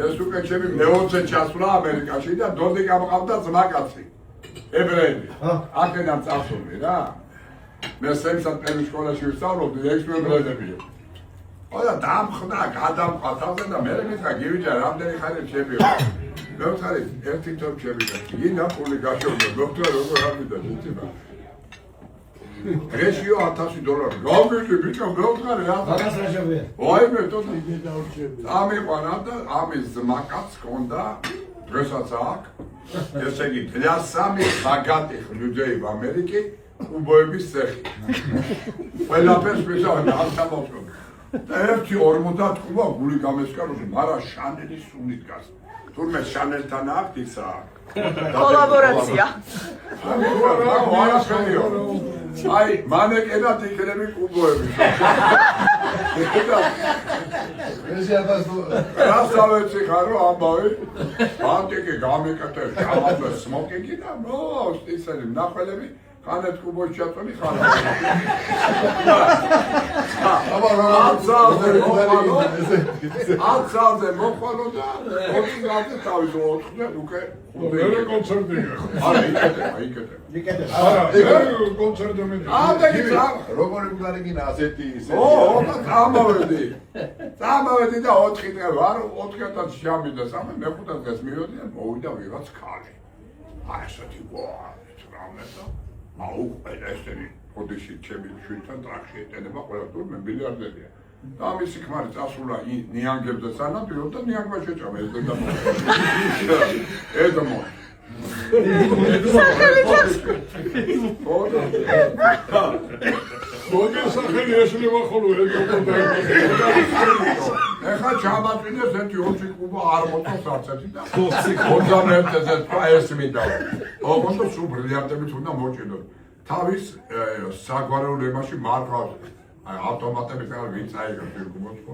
ეს უკვე ჩემი მეოცე ჩასვლა ამერიკაში და დონდი გამყავდა ძმაკაცი ებრაელი აქედან წასული რა მე სექსატ სკოლაში ვსწავლობდი ექსპერიმენტებია ყველა დამხდა გადამყვა თავზე და მე მითხრა გივიჯა რამდენი ხანი ჩემია მე ვთქარი ერთი თორ ჩემია ინა პული გაშორდა დოქტორ როგორ ამიდა ძიება დღეშიო $1000 გავიგე ბიჭო მე ვთქარი რა გასაშებია ვაი მე თვითონ იდე დაურჩები ამიყვანა და ამის ძმაკაც ჰქონდა დღესაც აქ ესე იგი დღეასამი ბაგატი ხვიძეი ამერიკი უბოების цехი ყველაფერს მისავენ ამთავრებო და ერთი 50 ყუба გული გამესკაროზე მარა შანელის სუნით გას თურმე შანელთან აქ ისა კოლაბორაცია აი მანეკენად იქნები კუბოები რასავეცი ხარო ამბავი ბანკი გამეკეთე გამავდა სმოკინგი და ნო ისინი ნახველები ხანეთ კუბოში ჩაწვენი ხარა აცავზე მოხვალო და 20 წელს თავის 4-ზე უკვე მე კონცერტი არა იკეთე არა კონცერტი მე როგორი მგარიგინა ასეთი ისე ამავედი და 4 დღე ვარ 4 დღესაც შამიდა სამე მე-5 დღეს მივედი და მოვიდა ვიღაც ქალი აი ესეთი რამედა აუ ესენი ოდეში ჩემი შვილთან ტრაქში ეტენება ყველა თურმე მილიარდერია და ამისი ქმარი წასულა ნიანგებზე სანაპირო და ნიანგმა შეჭამა ეს და ედმო მოგესახელი ეშლება ხოლო ეხლა ჩამატვინეს ერთი 20 კუბა არ მოწონს არც ერთი და 21-ზე ეს მინდა ოღონდ სულ ბრილიანტებით უნდა მოჭიდო თავის საგვარეულო ემაში მარკავს აი ავტომატებით არ ვინც აიღებს კუბოს ხო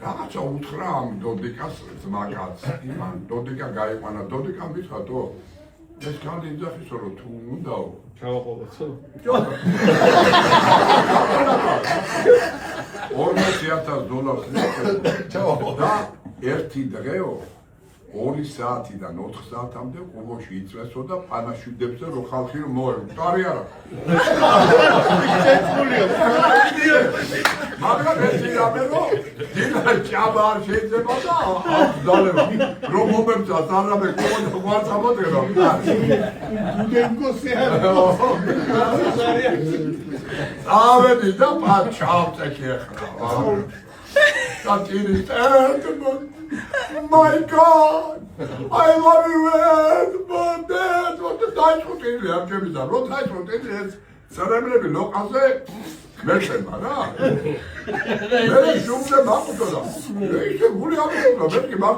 რაღაცა უთხრა ამ დოდიკას ძმაკაც იმან დოდიკა გაიყვანა დოდიკამ მითხრა თო ეს კანდი იძახისო რომ თუ უნდაო ჩავაყოლოცო $40,000 ჩავაყოლა ერთი დღეო 2 საათიდან 4 საათამდე ყუბოში იწვესო და პანაშვიდებზე რო ხალხი რომ მოევა ტარი არა მაგრამ ეს იამერო დილა ჭაბა არ შეიძლება და დალევა რომ მომებცა არამე ყუბონი ვარ წამოდგება გენგოსი არა ავედი და ჩავწექი ახლა Satiri, my God, I love you, but Dad, what the Dutch would tell you, I'm Jimmy, the road Dutch would tell you, Saramle below, I say, Mexican, very soon the Maputola. They said, who are you? Let's give us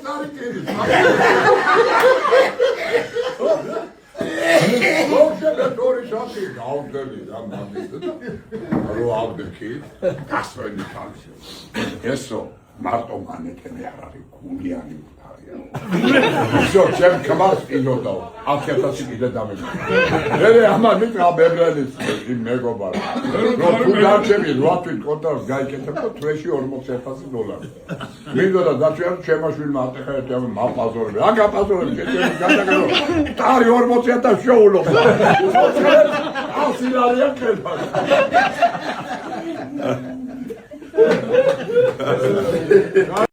some of them. Eso, Marto Manekene ari kuliani so chem kamas inodo aketasi ide dame ere ama mitra bebrelis megobar ro pulachemi roatvi kontas gaiketebda tweshi $40,000 მინდოდა დაჩვენ ჩემაშვილმა ატეხეთ ამ მაპაზორები რა გაპაზორები ჩემი გადაგარო ტარი 40,000 შეულო ასილარია ქედა